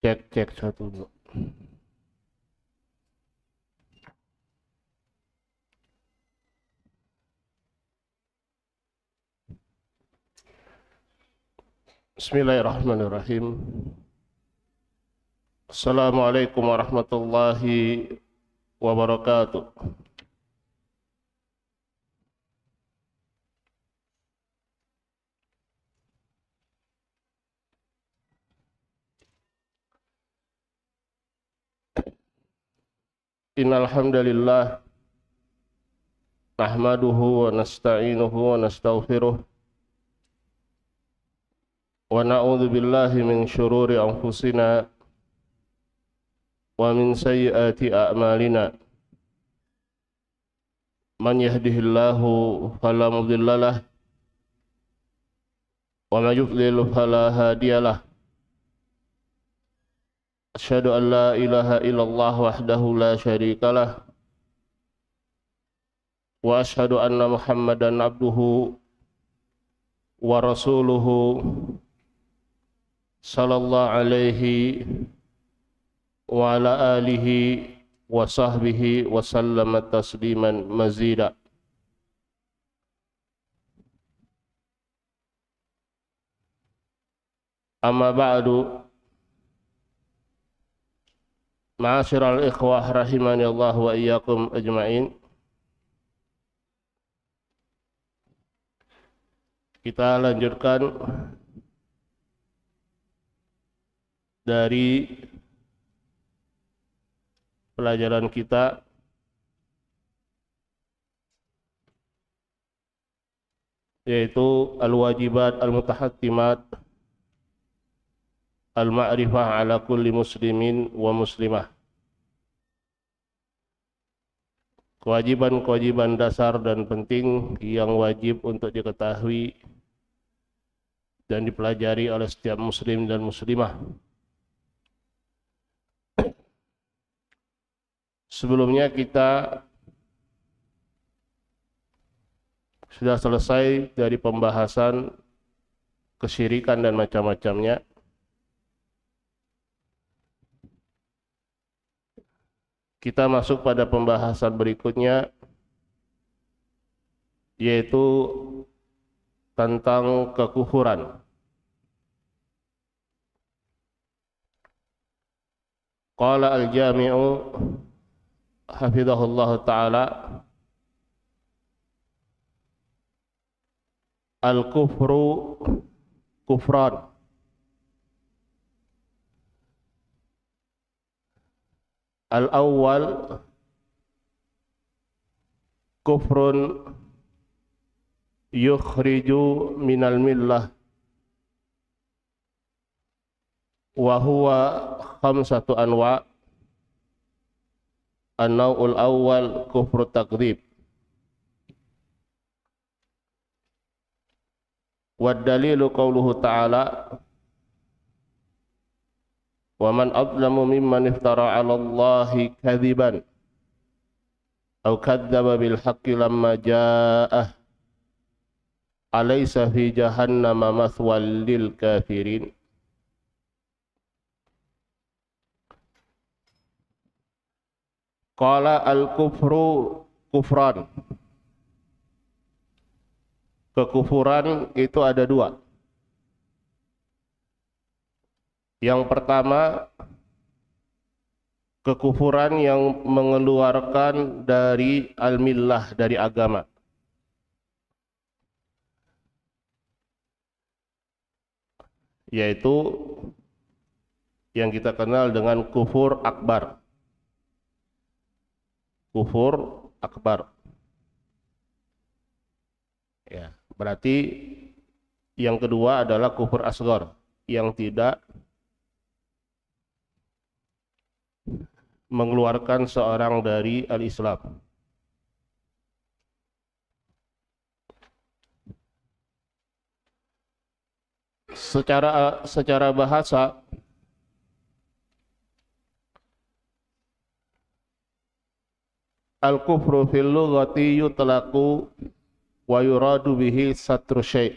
Cek satu dulu. Bismillahirrahmanirrahim. Assalamualaikum warahmatullahi wabarakatuh. Innal hamdalillah nahmaduhu wa nasta'inuhu wa nastaghfiruh wa na'udzu billahi min syururi anfusina wa min sayyiati a'malina. Man yahdihillahu fala mudhillalah wa man yudlil fala hadiyalah. Asyhadu an la ilaha illallah wahdahu la syarikalah wa asyhadu anna Muhammadan abduhu wa rasuluhu sallallahu alaihi wa ala alihi wa sahbihi wa sallama tasliman mazida. Amma ba'du, ma'asyiral ikhwah rahimani Allah wa iyyakum ajma'in. Kita lanjutkan dari pelajaran kita yaitu al-wajibat al-mutahattimat al-ma'rifah ala kulli muslimin wa muslimah. Kewajiban-kewajiban dasar dan penting yang wajib untuk diketahui dan dipelajari oleh setiap muslim dan muslimah. Sebelumnya kita sudah selesai dari pembahasan kesyirikan dan macam-macamnya. Kita masuk pada pembahasan berikutnya, yaitu tentang kekufuran. Qala al-jami'u hafizahullah ta'ala, al-kufru kufran. Al-awwal kufrun yukhriju minal millah wa huwa khamsatu anwa'. An-naw'ul awwal kufru takdzib. Wad dalilu qauluhu ta'ala, wa man adlamu mimman iftara 'ala Allahi kadziban aw kadzdzaba bil haqqi lamma jaa'ah alaysa fi jahannama mathwal lil kafirin. Qala al-kufru kufran. Kekufuran itu ada dua. Yang pertama, kekufuran yang mengeluarkan dari al-millah, dari agama. Yaitu yang kita kenal dengan kufur akbar. Kufur akbar. Ya, berarti yang kedua adalah kufur asghar, yang tidak mengeluarkan seorang dari al-Islam. Secara bahasa, al-kufru fil lughati yutlaqu wa yuradu bihi satru syai'.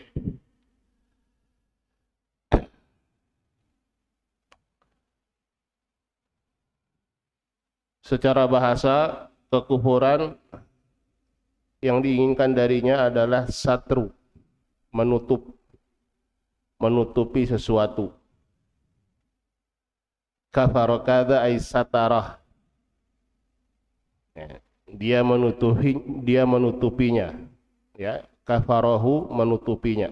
Secara bahasa, kekufuran yang diinginkan darinya adalah satru, menutupi sesuatu. Kafara kadza ay satarah. Ya, dia menutupinya. Ya, kafarahu menutupinya.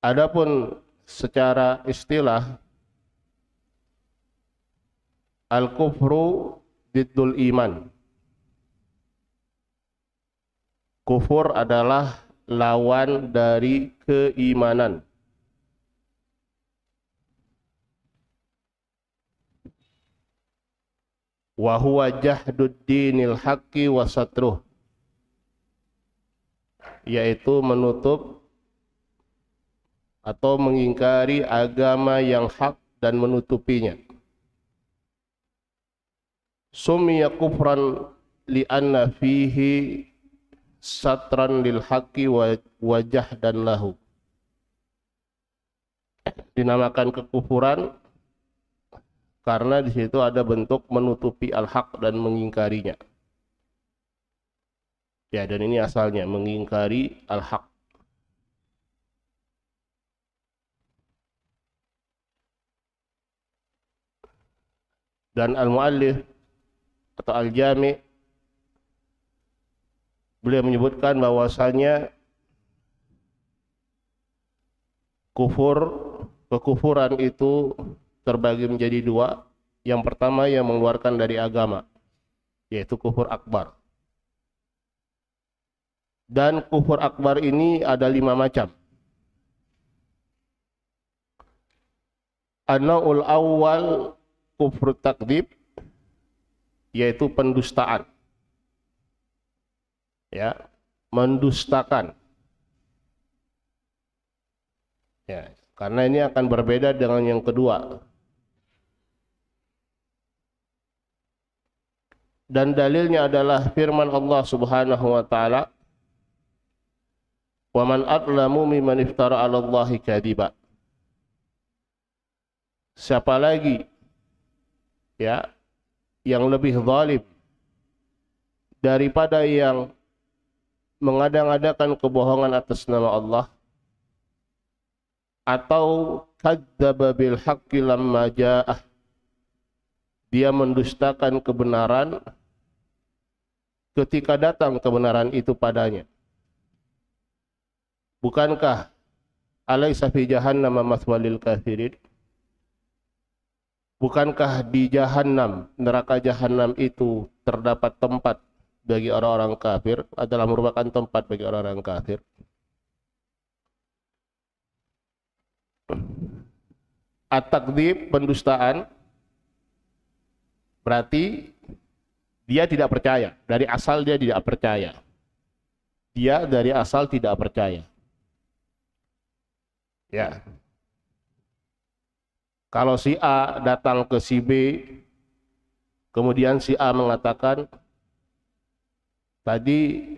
Adapun secara istilah, al-kufru diddul iman. Kufur adalah lawan dari keimanan. Wa huwa jahdud dinil haqqi wa satruh, yaitu menutup atau mengingkari agama yang hak dan menutupinya. Summiya kufran li'anna fihi satran lil haqqi wa jahdan lahu. Dinamakan kekufuran karena di situ ada bentuk menutupi al-haq dan mengingkarinya. Ya, dan ini asalnya mengingkari al-haq. Dan al-muallif atau al-jami' beliau menyebutkan bahwasanya kekufuran itu terbagi menjadi dua. Yang pertama yang mengeluarkan dari agama, yaitu kufur akbar. Dan kufur akbar ini ada 5 macam. An-naw'ul awwal kufur takdzib, yaitu pendustaan. Ya, mendustakan. Ya, karena ini akan berbeda dengan yang kedua. Dan dalilnya adalah firman Allah Subhanahu wa taala, "Wa man adlamu mimman iftara 'ala Allahi kadziba." Siapa lagi ya yang lebih zalim daripada yang mengada-ngadakan kebohongan atas nama Allah, atau kadzdzaba bil haqqi lamma ja'ah, dia mendustakan kebenaran ketika datang kebenaran itu padanya. Bukankah alaysa fi jahannam maswalil kafirin? Bukankah di Jahannam, neraka Jahannam itu terdapat tempat bagi orang-orang kafir, adalah merupakan tempat bagi orang-orang kafir? At-takdzib, pendustaan, berarti dia tidak percaya. Dari asal dia tidak percaya. Dia dari asal tidak percaya. Ya. Kalau si A datang ke si B, kemudian si A mengatakan, tadi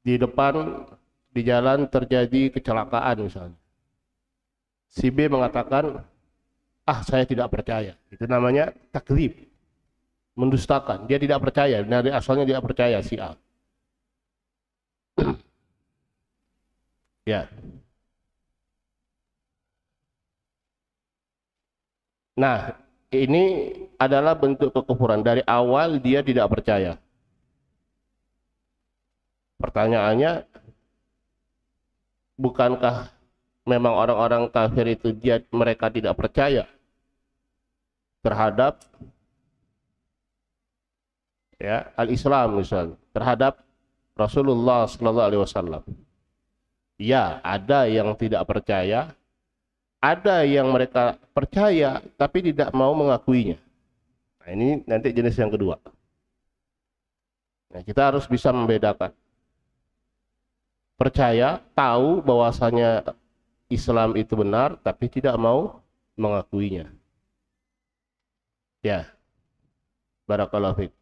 di depan, di jalan terjadi kecelakaan misalnya. Si B mengatakan, saya tidak percaya. Itu namanya takdzib, mendustakan. Dia tidak percaya, dari asalnya dia percaya si A. Ya. Nah, ini adalah bentuk kekufuran. Dari awal dia tidak percaya. Pertanyaannya, bukankah memang orang-orang kafir itu mereka tidak percaya terhadap ya al-Islam misalnya, terhadap Rasulullah sallallahu alaihi wasallam? Ya, ada yang tidak percaya, ada yang mereka percaya tapi tidak mau mengakuinya. Nah, ini nanti jenis yang kedua. Nah, kita harus bisa membedakan. Percaya, tahu bahwasanya Islam itu benar tapi tidak mau mengakuinya. Ya. Barakallahu fiik.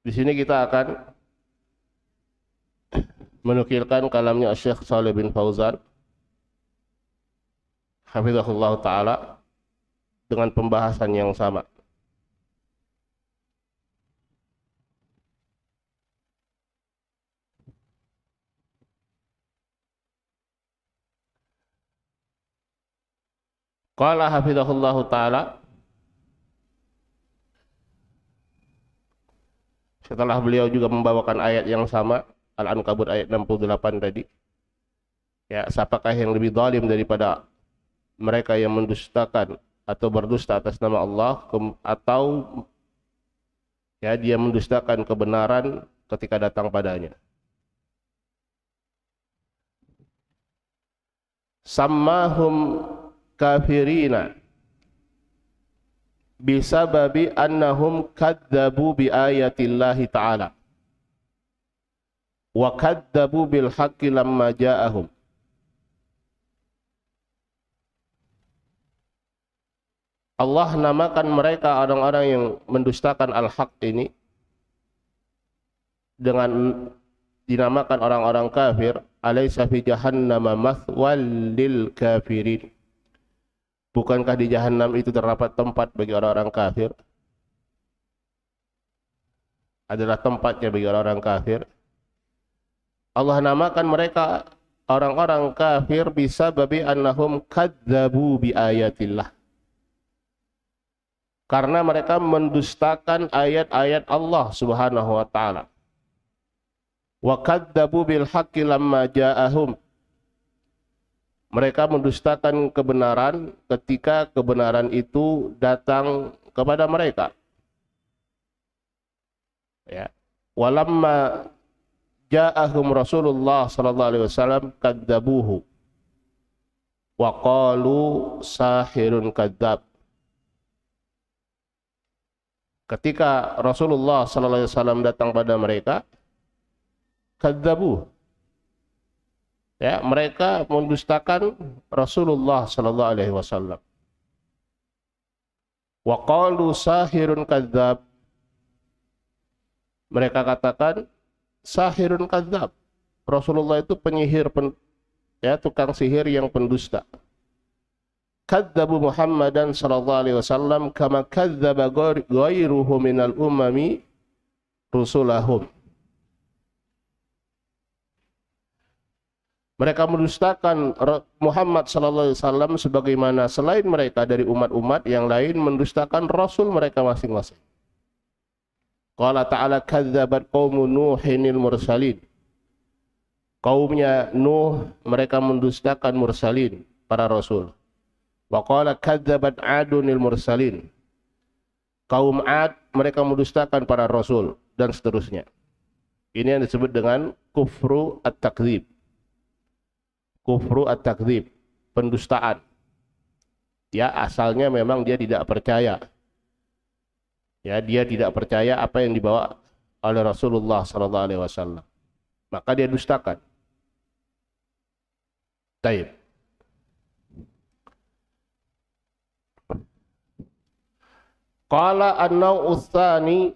Di sini kita akan menukilkan kalamnya Syekh Shalih bin Fauzan hafizahullah taala dengan pembahasan yang sama. Qala hafizahullah taala, setelah beliau juga membawakan ayat yang sama, Al-Ankabut ayat 68 tadi. Ya, siapakah yang lebih zalim daripada mereka yang mendustakan atau berdusta atas nama Allah, atau ya dia mendustakan kebenaran ketika datang padanya. Sammahum kafirina bisababi annahum kadzabu bi ayatillahi ta'ala wa kadzabu bil haqqi lamma ja'ahum. Allah namakan mereka orang-orang yang mendustakan al-haq ini dengan dinamakan orang-orang kafir. Alaysa fi jahannama mathwal lil kafirin. Bukankah di Jahannam itu terdapat tempat bagi orang-orang kafir? Adalah tempatnya bagi orang-orang kafir. Allah namakan mereka orang-orang kafir bisa babi annahum kadzabu bi ayatillah. Karena mereka mendustakan ayat-ayat Allah Subhanahu wa taala. Wa kadzabu bil haqqi lamma ja'ahum. Mereka mendustakan kebenaran ketika kebenaran itu datang kepada mereka. Ya. Walamma ja'ahum Rasulullah sallallahu alaihi wasallam kadzabuhu wa qalu sahirun kadzab. Ketika Rasulullah sallallahu alaihi wasallam datang pada mereka, kadzabuhu. Ya, mereka mendustakan Rasulullah sallallahu alaihi wasallam. Wa qalu sahirun kadzab. Mereka katakan sahirun kadzab. Rasulullah itu penyihir, tukang sihir yang pendusta. Kadzabu Muhammadan sallallahu alaihi wasallam kama kadzaba ghairuhu minal umami rusulahum. Mereka mendustakan Muhammad sallallahu alaihi wasallam sebagaimana selain mereka dari umat-umat yang lain mendustakan rasul mereka masing-masing. Qala ta'ala kadzabat qaumu Nuhinil mursalin. Kaumnya Nuh mereka mendustakan mursalin, para rasul. Wa qala kadzabat Adunil mursalin. Kaum Ad mereka mendustakan para rasul dan seterusnya. Ini yang disebut dengan kufru at-takdzib. Kufru at-takdzib, pendustaan. Ya, asalnya memang dia tidak percaya. Ya, dia tidak percaya apa yang dibawa oleh Rasulullah sallallahu alaihi wasallam. Maka dia dustakan. Taib. Qala an-naw'u tsani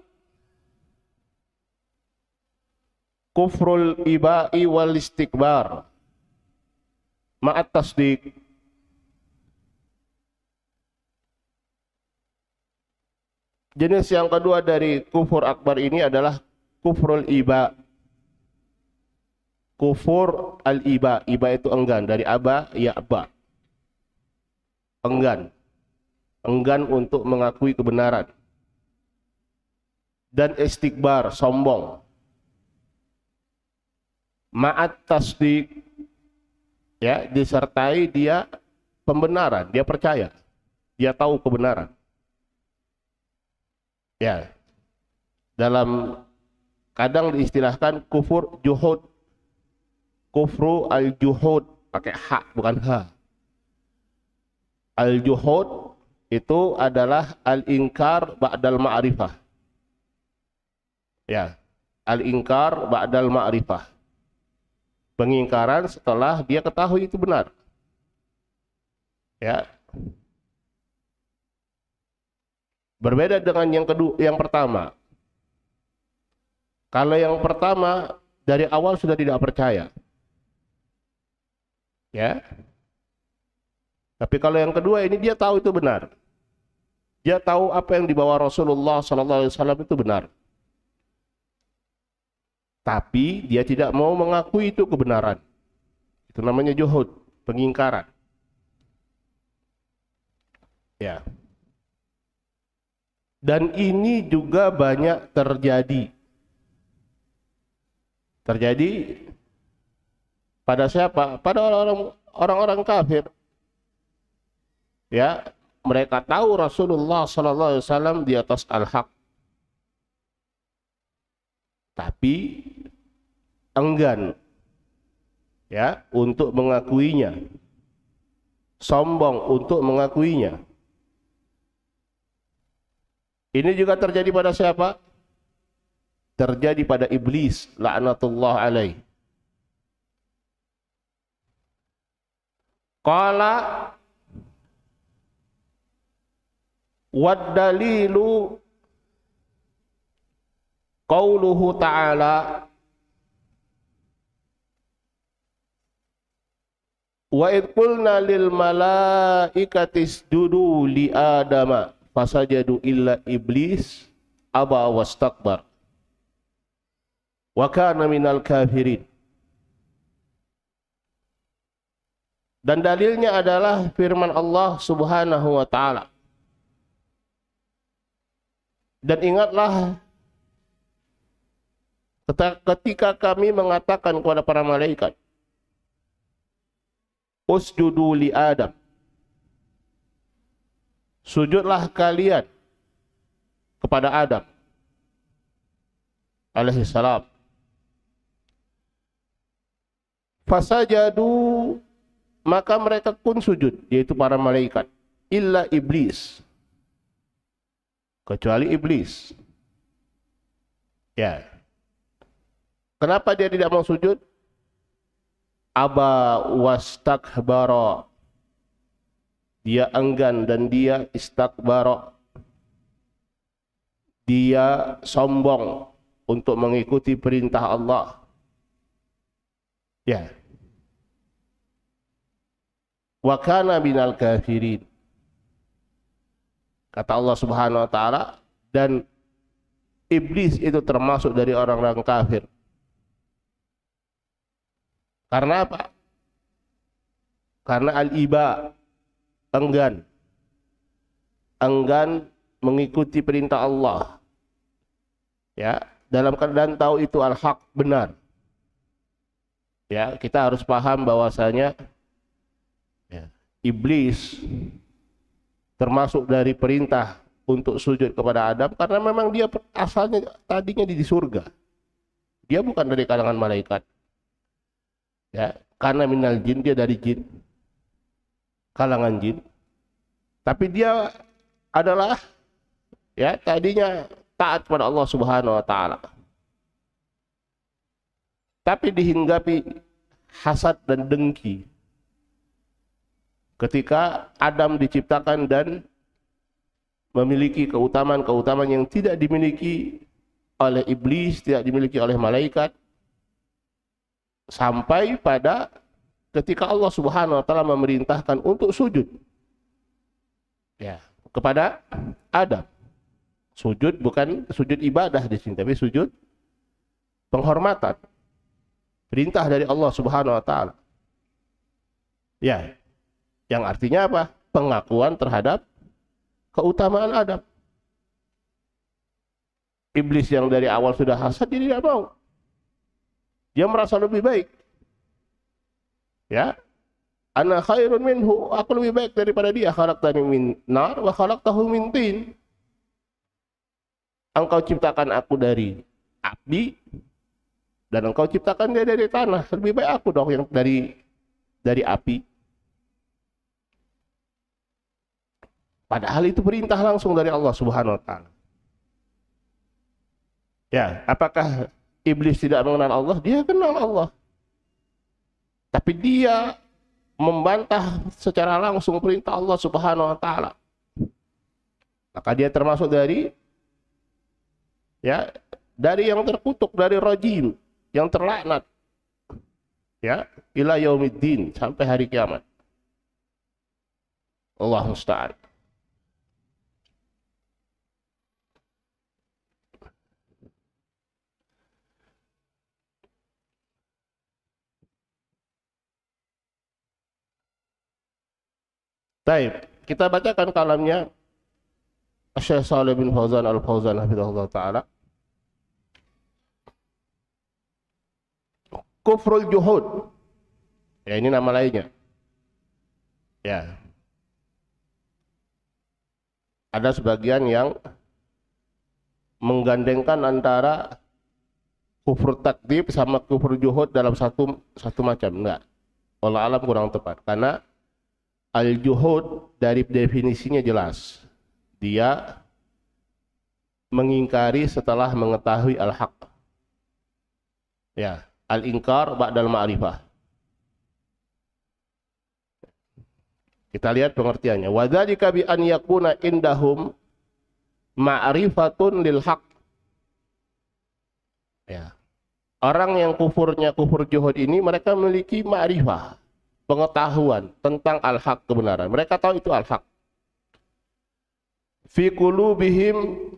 kufrul iba'i wal istikbar ma'at tasdiq. Jenis yang kedua dari kufur akbar ini adalah kufrul iba. Kufur al-iba. Iba itu enggan. Dari aba, ya aba. Enggan. Enggan untuk mengakui kebenaran. Dan istikbar, sombong. Ma'at tasdiq. Ya, disertai dia pembenaran, dia percaya, dia tahu kebenaran. Ya, dalam kadang diistilahkan kufur juhud, kufru al-juhud, pakai ha bukan ha. Al-juhud itu adalah al-inkar ba'dal ma'rifah. Ya, al-inkar ba'dal ma'rifah. Pengingkaran setelah dia ketahui itu benar. Ya. Berbeda dengan yang kedua, yang pertama. Kalau yang pertama dari awal sudah tidak percaya. Ya. Tapi kalau yang kedua ini dia tahu itu benar. Dia tahu apa yang dibawa Rasulullah SAW itu benar. Tapi dia tidak mau mengakui itu kebenaran. Itu namanya juhud, pengingkaran. Ya. Dan ini juga banyak terjadi. Terjadi pada siapa? Pada orang-orang kafir. Ya, mereka tahu Rasulullah SAW di atas al-haq. Tapi enggan ya untuk mengakuinya. Sombong untuk mengakuinya. Ini juga terjadi pada siapa? Terjadi pada iblis, laknatullah alaih. Qala wad dalilu qauluhu ta'ala wa id qulna lil malaikati isjudu li adama fasajadu illa iblis aba wastakbar wa kana minal kafirin. Dan dalilnya adalah firman Allah Subhanahu wa taala. Dan ingatlah ketika kami mengatakan kepada para malaikat, usjudu li Adam. Sujudlah kalian kepada Adam alaihi salam. Fasajadu, maka mereka pun sujud, yaitu para malaikat, illa iblis, kecuali iblis. Ya. Kenapa dia tidak mau sujud? Aba wastakbara. Dia enggan dan dia istakbara. Dia sombong untuk mengikuti perintah Allah. Ya. Wa kana minal kafirin. Kata Allah Subhanahu wa taala, dan iblis itu termasuk dari orang-orang kafir. Karena apa? Karena al-iba, enggan mengikuti perintah Allah. Ya, dalam keadaan tahu itu al-haq, benar. Ya, kita harus paham bahwasanya ya, iblis termasuk dari perintah untuk sujud kepada Adam karena memang dia asalnya tadinya di surga. Dia bukan dari kalangan malaikat. Ya, karena minal jin, dia dari jin. Kalangan jin. Tapi dia adalah ya tadinya taat kepada Allah Subhanahu wa taala. Tapi dihinggapi hasad dan dengki ketika Adam diciptakan dan memiliki keutamaan-keutamaan yang tidak dimiliki oleh iblis, tidak dimiliki oleh malaikat, sampai pada ketika Allah Subhanahu wa taala memerintahkan untuk sujud ya kepada Adam. Sujud bukan sujud ibadah di sini, tapi sujud penghormatan. Perintah dari Allah Subhanahu wa taala. Ya. Yang artinya apa? Pengakuan terhadap keutamaan Adam. Iblis yang dari awal sudah hasad, dia tidak mau. Dia merasa lebih baik. Ya. Ana khairun minhu, aku lebih baik daripada dia. Khalaqtani min nar wa khalaqtahu min tin. Engkau ciptakan aku dari api dan engkau ciptakan dia dari tanah. Lebih baik aku dong yang dari api. Padahal itu perintah langsung dari Allah Subhanahu wa taala. Ya, apakah iblis tidak mengenal Allah? Dia kenal Allah. Tapi dia membantah secara langsung perintah Allah Subhanahu wa taala. Maka dia termasuk dari ya dari yang terkutuk, dari rajim, yang terlaknat, ya, ila yaumiddin, sampai hari kiamat. Allah musta'an. Baik, kita bacakan kalamnya Syekh Shalih bin Fauzan Al-Fauzan hafizahullah taala. Kufrul juhud. Ya, ini nama lainnya. Ya. Ada sebagian yang menggandengkan antara kufur takdzib sama kufur juhud dalam satu macam. Enggak. Wallahu alam kurang tepat. Karena al-juhud dari definisinya jelas. Dia mengingkari setelah mengetahui al-haq. Ya, al-inkar ba'dal ma'rifah. Kita lihat pengertiannya. Wa dzalika bi an yakuna indahum ma'rifatun lil haq. Ya. Orang yang kufurnya kufur juhud ini mereka memiliki ma'rifah, pengetahuan tentang al-haq, kebenaran. Mereka tahu itu al-haq. Fi qulubihim,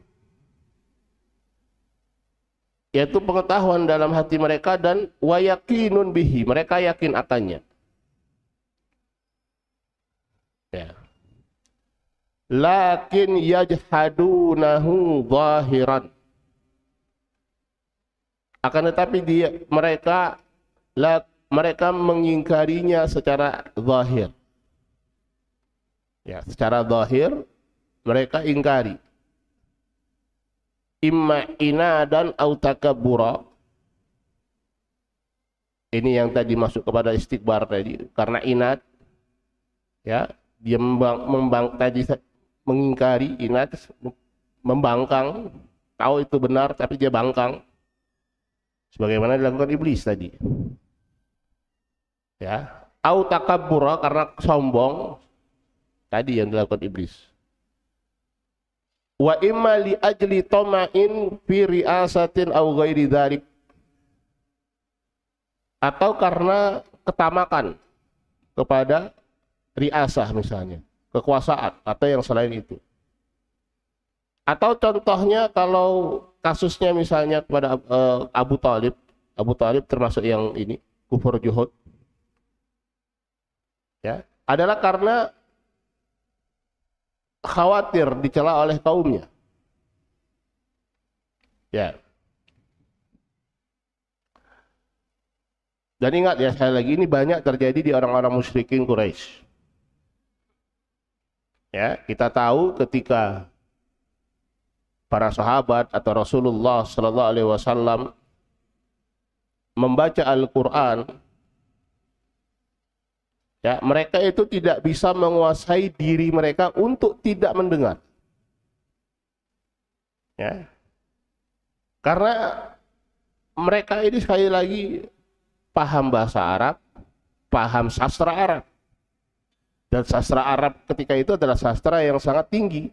yaitu pengetahuan dalam hati mereka, dan wa yaqinun bihi, mereka yakin akannya. Ya. Lakin yajhadunahu zahiran. Akan tetapi mereka mengingkarinya secara zahir. Ya, secara zahir mereka ingkari. Imma inadan au takabbura. Ini yang tadi masuk kepada istikbar tadi, karena inad, ya, dia mengingkari, inad, membangkang, tahu itu benar tapi dia bangkang, sebagaimana dilakukan iblis tadi. Ya, au takabbura, karena sombong, tadi yang dilakukan iblis. Wa imma li ajli tama'in fi riasatin aw ghairi dzalik, atau karena ketamakan kepada riasah, misalnya kekuasaan atau yang selain itu. Atau contohnya kalau kasusnya misalnya kepada Abu Talib termasuk yang ini kufur juhud, ya, adalah karena khawatir dicela oleh kaumnya. Ya. Dan ingat ya, sekali lagi, ini banyak terjadi di orang-orang musyrikin Quraisy. Ya, kita tahu ketika para sahabat atau Rasulullah sallallahu alaihi wasallam membaca Al-Qur'an, ya, mereka itu tidak bisa menguasai diri mereka untuk tidak mendengar. Ya. Karena mereka ini sekali lagi paham bahasa Arab, paham sastra Arab. Dan sastra Arab ketika itu adalah sastra yang sangat tinggi.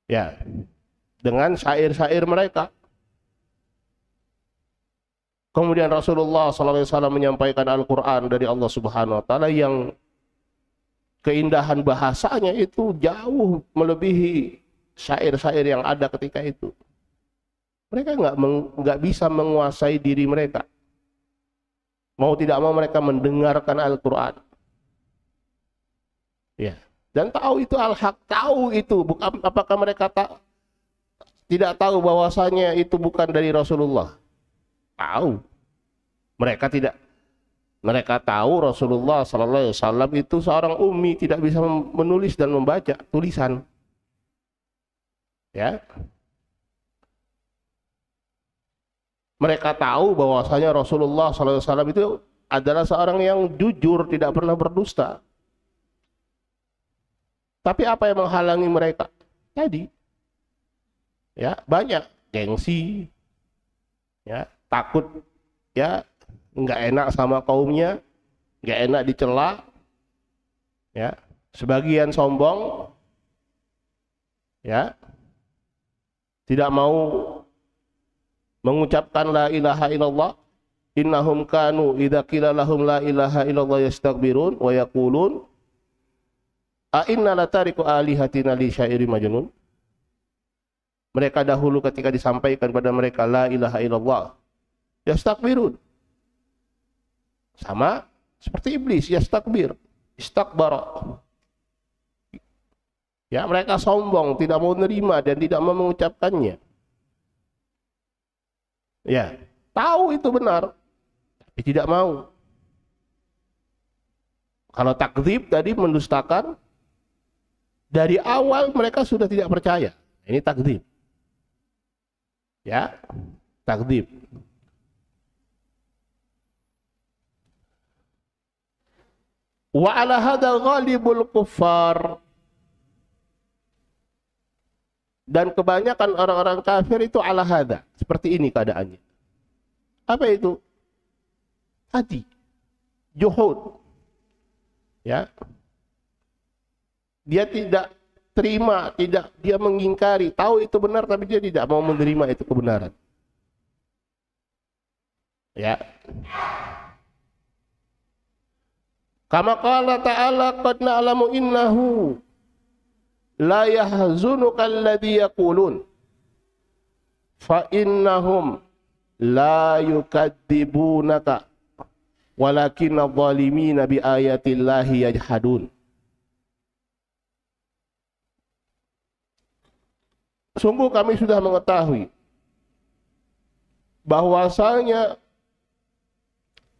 Ya. Dengan syair-syair mereka. Kemudian Rasulullah SAW menyampaikan Al-Quran dari Allah Subhanahu Wa Taala yang keindahan bahasanya itu jauh melebihi syair-syair yang ada ketika itu. Mereka nggak bisa menguasai diri mereka. Mau tidak mau mereka mendengarkan Al-Quran. Ya. Dan tahu itu al-haq, tahu itu. Bukan, apakah mereka tidak tahu bahwasanya itu bukan dari Rasulullah? Tahu. Mereka tahu Rasulullah sallallahu alaihi wasallam itu seorang ummi, tidak bisa menulis dan membaca tulisan. Ya. Mereka tahu bahwasanya Rasulullah sallallahu alaihi wasallam itu adalah seorang yang jujur, tidak pernah berdusta. Tapi apa yang menghalangi mereka? Tadi, ya, banyak gengsi, ya, takut, ya, nggak enak sama kaumnya, nggak enak dicela, ya, sebagian sombong, ya, tidak mau mengucapkan la ilaha illallah. Innahum kanu idza qila lahum la ilaha illallah yastakbirun wa yaqulun a inna latariku alihatina li syairi majnun. Mereka dahulu ketika disampaikan kepada mereka la ilaha illallah yastakbirun, sama seperti iblis, yastakbir, istakbara. Ya, mereka sombong, tidak mau menerima dan tidak mau mengucapkannya. Ya, tahu itu benar, tapi tidak mau. Kalau takdzib tadi mendustakan, dari awal mereka sudah tidak percaya. Ini takdzib. Ya, takdzib. Wa ala hadzal ghalibul kuffar. Dan kebanyakan orang-orang kafir itu ala hadza, seperti ini keadaannya. Apa itu? Tadi juhud. Ya. Dia tidak terima, dia mengingkari, tahu itu benar tapi dia tidak mau menerima itu kebenaran. Ya. Kama qala ta'ala qad na'lamu innahu la yahzunuka alladhi yaqulun fa innahum la yukadzibunaka walakinna adh-dhalimina bi ayatillahi yajhadun. Sungguh kami sudah mengetahui bahwasanya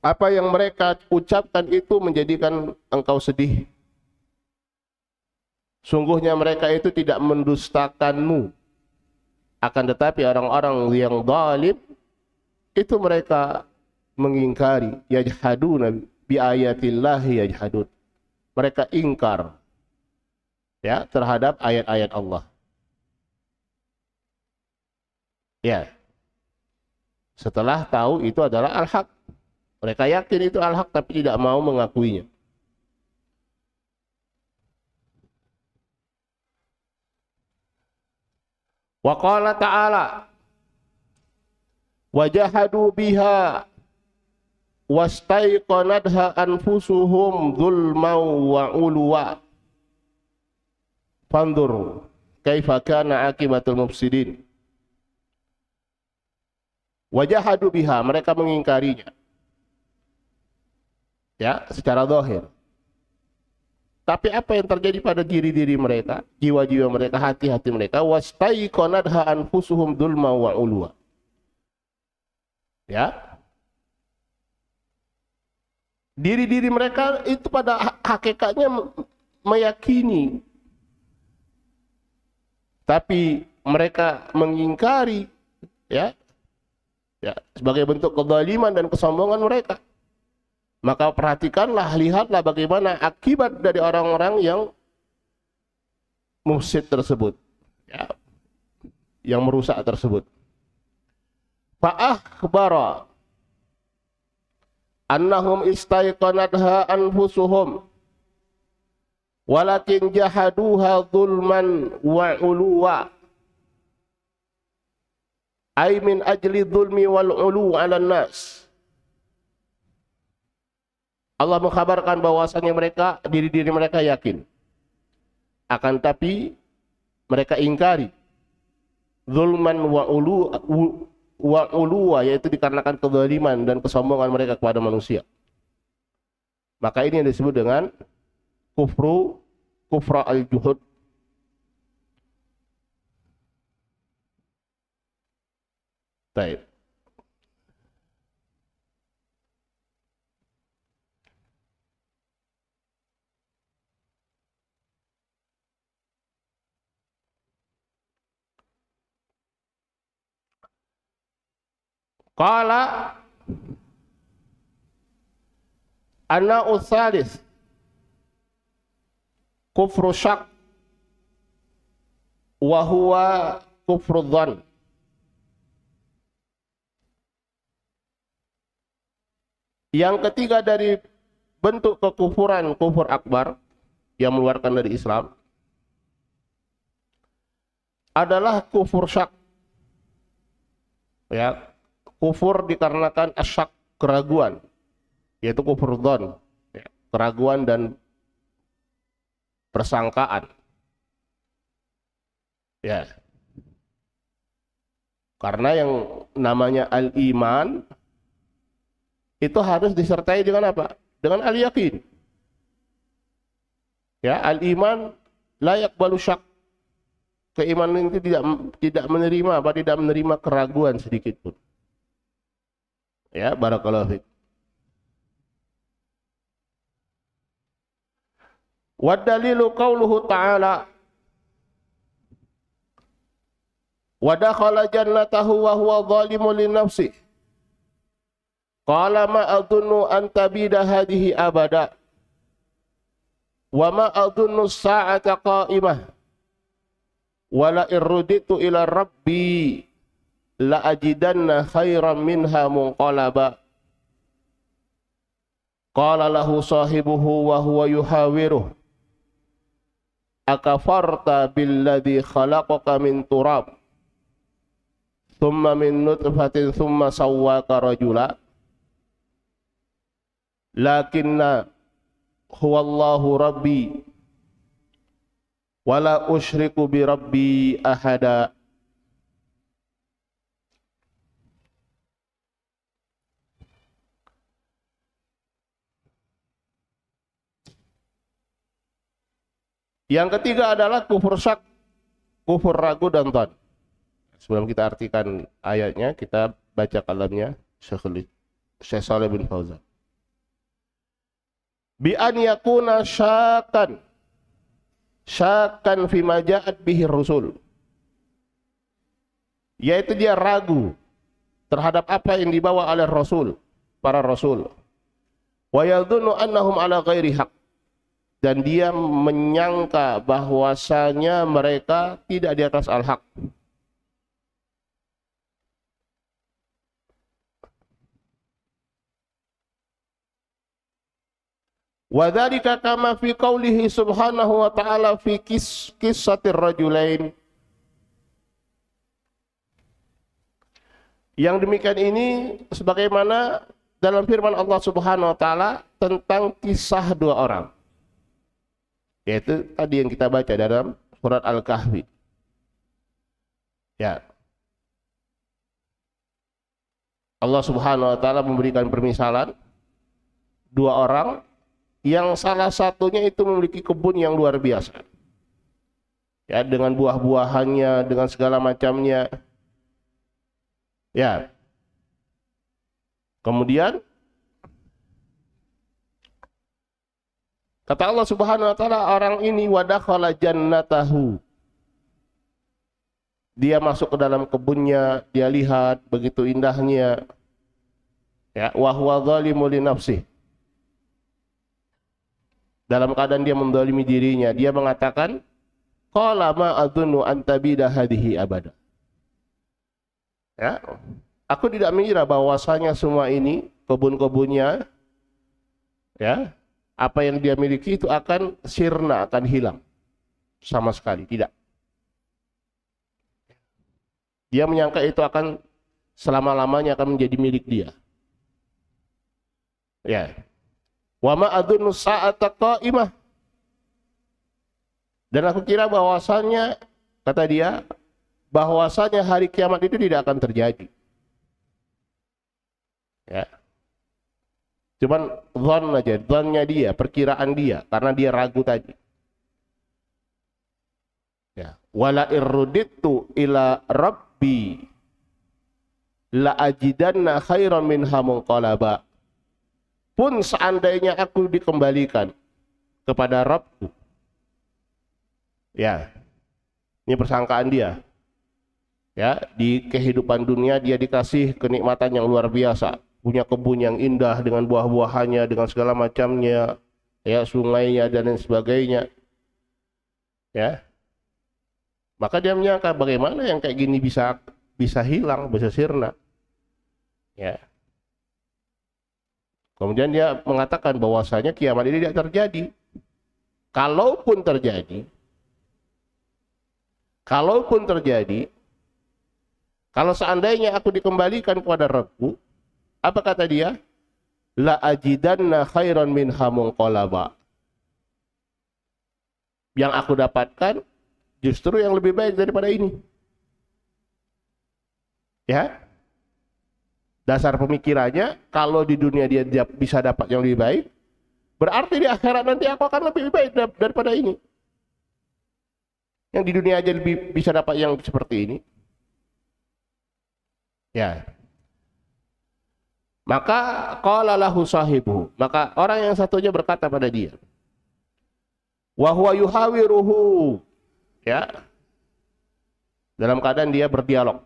apa yang mereka ucapkan itu menjadikan engkau sedih. Sungguhnya mereka itu tidak mendustakanmu. Akan tetapi orang-orang yang zalim itu mereka mengingkari, yajhaduna bi ayatillahi yajhadun. Mereka ingkar ya terhadap ayat-ayat Allah. Ya. Setelah tahu itu adalah al-haq. Mereka yakin itu al-haq tapi tidak mau mengakuinya. Wa qala ta'ala wajahadu biha wastaiqanatha anfusuhum dzulman wa ulwa fanzur kaifa kana akibatul mufsidin. Wajahadu biha, mereka mengingkarinya ya secara zahir. Tapi apa yang terjadi pada diri-diri mereka, jiwa-jiwa mereka, hati-hati mereka, wastaiqanatha anfusuhum dzulman wa ulwa. Ya. Diri-diri mereka itu pada hakikatnya meyakini. Tapi mereka mengingkari ya. Ya, sebagai bentuk kezaliman dan kesombongan mereka. Maka perhatikanlah, lihatlah bagaimana akibat dari orang-orang yang mufsid tersebut, ya, yang merusak tersebut. Fa'akhbara annahum istaiqanatha anfusuhum walakin jahaduha zulman wa uluwa ay min ajli zulmi wal ulu 'alan nas. Allah mengkhabarkan bahwasanya mereka, diri-diri mereka yakin. Akan tapi mereka ingkari. Zulman wa uluwa, yaitu dikarenakan kezaliman dan kesombongan mereka kepada manusia. Maka ini yang disebut dengan kufra al-juhud. Baik. Qala ana usalis kufru syak wa huwa kufru dhann. Yang ketiga dari bentuk kekufuran, kufur akbar yang mengeluarkan dari Islam adalah kufur syak. Ya. kufur dikarenakan asyak, keraguan, yaitu kufur dzon, ya, keraguan dan persangkaan. Ya. Karena yang namanya al-iman itu harus disertai dengan apa? Dengan al-yakin. Ya, al-iman la yaqbalu syak. Keimanan itu tidak menerima apa? Tidak menerima keraguan sedikit pun. Ya, barakallahu fiik. Wa dalilu qauluhu ta'ala wa dakhala jannatahu wa huwa zalimun li nafsihi qala ma adunnu an tabida hadhihi abada wa ma adunnu as-sa'ata qa'imah wa la irruditu ila rabbi la ajidanna khairan minha munqalaba qala lahu sahibuhu wa huwa yuhawiruh akafarta billadhi khalaqaka min turab thumma min nutfatin thumma sawwaka rajula lakinna huwallahu rabbi wala usyriku bi rabbi ahada. Yang ketiga adalah kufur syak, kufur ragu dan dzan. Sebelum kita artikan ayatnya, kita baca kalamnya Syekh Shalih bin Fauzan. Bi an yakuna syakan fima ja'at bihi rusul. Yaitu dia ragu terhadap apa yang dibawa oleh Rasul, para Rasul. Wa yadhunnu annahum ala ghairi haq. Dan dia menyangka bahwasanya mereka tidak di atas al-haq. Wa dzalika kama fi qoulihi subhanahu wa ta'ala fi qissatir rajulain. Yang demikian ini sebagaimana dalam firman Allah Subhanahu wa taala tentang kisah dua orang. Yaitu tadi yang kita baca dalam surat Al-Kahfi. Ya. Allah Subhanahu wa taala memberikan permisalan dua orang yang salah satunya itu memiliki kebun yang luar biasa. Ya, dengan buah-buahannya, dengan segala macamnya. Ya. Kemudian kata Allah Subhanahu wa taala, orang ini wadakhala jannatahu. Dia masuk ke dalam kebunnya, dia lihat begitu indahnya. Ya, wa huwa zalimun li nafsihi. Dalam keadaan dia menzalimi dirinya, dia mengatakan, qala ma adunnu an tabida hadhihi abada. Ya, aku tidak mengira bahwasanya semua ini kebun-kebunnya, ya, apa yang dia miliki itu akan sirna, akan hilang sama sekali, tidak. Dia menyangka itu akan selama-lamanya akan menjadi milik dia. Ya. Wa ma adunnu sa'ata qa'imah. Dan aku kira bahwasanya, kata dia, bahwasanya hari kiamat itu tidak akan terjadi. Ya. Cuman dzan aja, dzannya dia, perkiraan dia, karena dia ragu tadi. Ya. Wala irruditu ila rabbi la ajidanna khairan minha munqalaba. Pun seandainya aku dikembalikan kepada Rabbku. Ya. Ini persangkaan dia. Ya, di kehidupan dunia dia dikasih kenikmatan yang luar biasa. Punya kebun yang indah dengan buah-buahannya, dengan segala macamnya, ya, sungainya dan lain sebagainya. Ya. Maka dia menyangka bagaimana yang kayak gini bisa hilang, bisa sirna. Ya. Kemudian dia mengatakan bahwasanya kiamat ini tidak terjadi. Kalaupun terjadi, Kalau seandainya aku dikembalikan kepada Rabbku, apa kata dia? La ajidanna khairan minha munqalaba. Yang aku dapatkan justru yang lebih baik daripada ini. Ya. Dasar pemikirannya, kalau di dunia dia bisa dapat yang lebih baik, berarti di akhirat nanti aku akan lebih baik daripada ini. Yang di dunia aja lebih bisa dapat yang seperti ini. Ya. Maka qala lahu sahibu, maka orang yang satunya berkata pada dia, wa huwa yuhawiruhu, ya. Dalam keadaan dia berdialog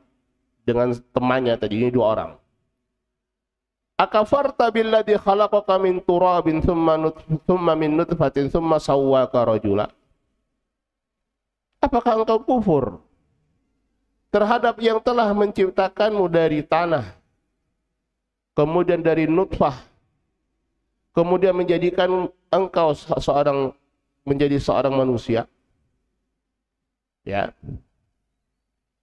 dengan temannya tadi, ini dua orang. Akafarta billadzi khalaqaka min turabin thumma min nutfatin thumma sawwaka rajula. Apakah engkau kufur terhadap yang telah menciptakanmu dari tanah, kemudian dari nutfah, kemudian menjadikan engkau menjadi seorang manusia? Ya.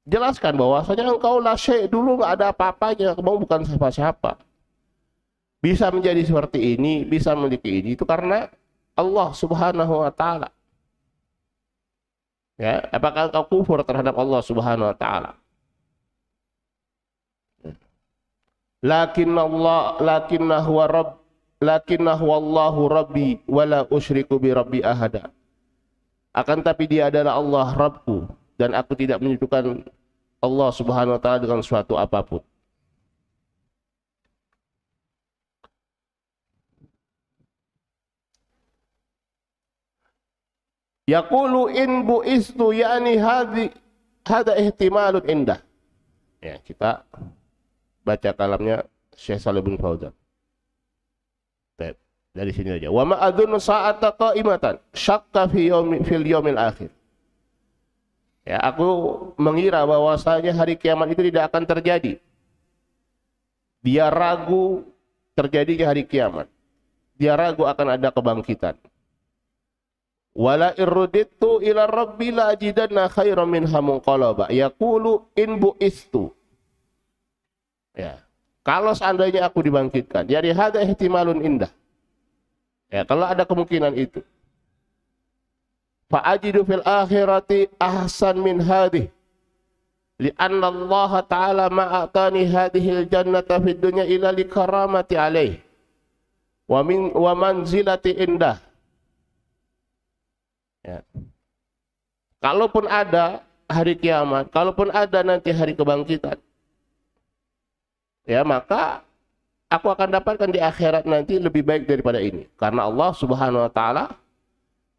Jelaskan bahwasanya engkau la syai', dulu nggak ada apa-apanya, kamu bukan siapa-siapa. Bisa menjadi seperti ini, bisa memiliki ini, itu karena Allah Subhanahu wa taala. Ya, apakah engkau kufur terhadap Allah Subhanahu wa taala? Lakinnahu Allahu rabbi wala usyriku bi rabbi ahada. Akan tapi dia adalah Allah Rabbku dan aku tidak menyekutukan Allah Subhanahu wa taala dengan suatu apapun. Yaqulu in bu'istu, yani hada ihtimalun indah. Ya, kita baca kalamnya Syekh Shalih bin Fauzan. Dari sini aja. Wa ma adzunnu sa'ata qa'imatan syakka fil yaumil akhir. Ya, aku mengira bahwasanya hari kiamat itu tidak akan terjadi. Dia ragu terjadinya hari kiamat. Dia ragu akan ada kebangkitan. Wala irruditu ila rabbi la ajidanna khairan minha munqalaba. Yaqulu in bu'istu. Ya. Kalau seandainya aku dibangkitkan, jadi hada ihtimalun indah. Ya, kalau ada kemungkinan itu. Fa ajidu fil akhirati ahsan min hadhihi. Li'anna Allah Ta'ala ma'atani hadhil jannata fid dunya ila likaramati alaih. Wa manzilati indah. Ya. Kalaupun ada hari kiamat, kalaupun ada nanti hari kebangkitan, ya maka aku akan dapatkan di akhirat nanti lebih baik daripada ini. Karena Allah Subhanahu wa taala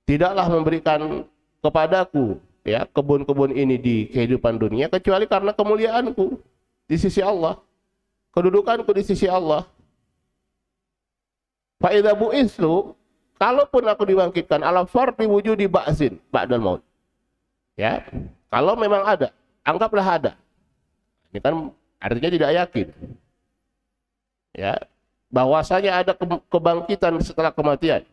tidaklah memberikan kepadaku ya kebun-kebun ini di kehidupan dunia kecuali karena kemuliaanku di sisi Allah, kedudukanku di sisi Allah. Fa idza bu'istu, kalaupun aku dibangkitkan ala fardi wujudi ba'zin ba'dal maut. Ya, kalau memang ada, anggaplah ada. Ini kan artinya tidak yakin. Ya, bahwasanya ada kebangkitan setelah kematian.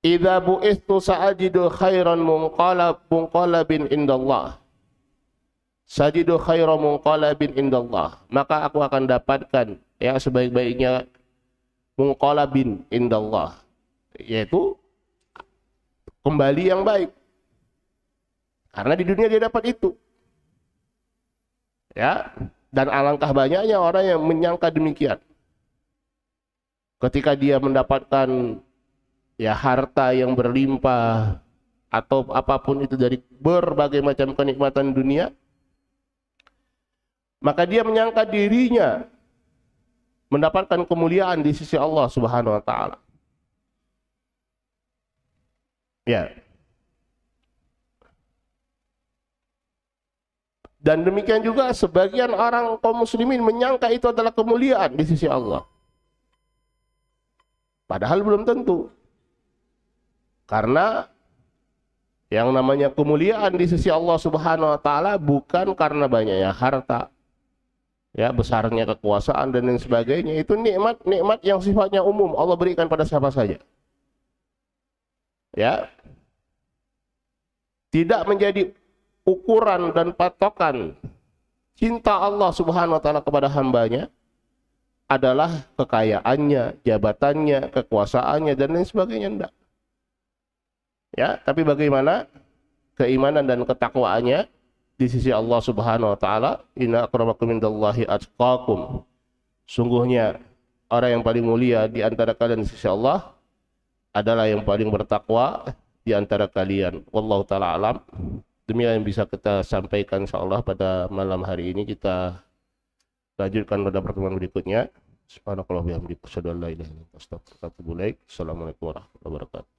Idza bu'istu sa'ajidu khairan munqalabin indallah. Sajidu khairan munqalabin indallah. Maka aku akan dapatkan ya sebaik-baiknya munqalabin indallah, yaitu kembali yang baik. Karena di dunia dia dapat itu. Ya, dan alangkah banyaknya orang yang menyangka demikian. Ketika dia mendapatkan ya harta yang berlimpah atau apapun itu dari berbagai macam kenikmatan dunia, maka dia menyangka dirinya mendapatkan kemuliaan di sisi Allah Subhanahu wa taala. Ya. Dan demikian juga sebagian orang kaum muslimin menyangka itu adalah kemuliaan di sisi Allah. Padahal belum tentu. Karena yang namanya kemuliaan di sisi Allah Subhanahu wa taala bukan karena banyaknya harta, ya besarnya kekuasaan dan lain sebagainya. Itu nikmat-nikmat yang sifatnya umum Allah berikan pada siapa saja. Ya. Tidak menjadi ukuran dan patokan cinta Allah Subhanahu wa taala kepada hambanya adalah kekayaannya, jabatannya, kekuasaannya dan lain sebagainya, enggak. Ya, tapi bagaimana keimanan dan ketakwaannya di sisi Allah Subhanahu wa taala? Inna akramakum indallahi atqakum. Sungguhnya orang yang paling mulia di antara kalian di sisi Allah adalah yang paling bertakwa di antara kalian. Wallahu taala alam. Demikian yang bisa kita sampaikan insyaallah pada malam hari ini. Kita lanjutkan pada pertemuan berikutnya. Subhanakallahumma wa bihamdika asyhadu an la ilaha illa anta astaghfiruka wa atubu ilaik. Assalamualaikum warahmatullahi wabarakatuh.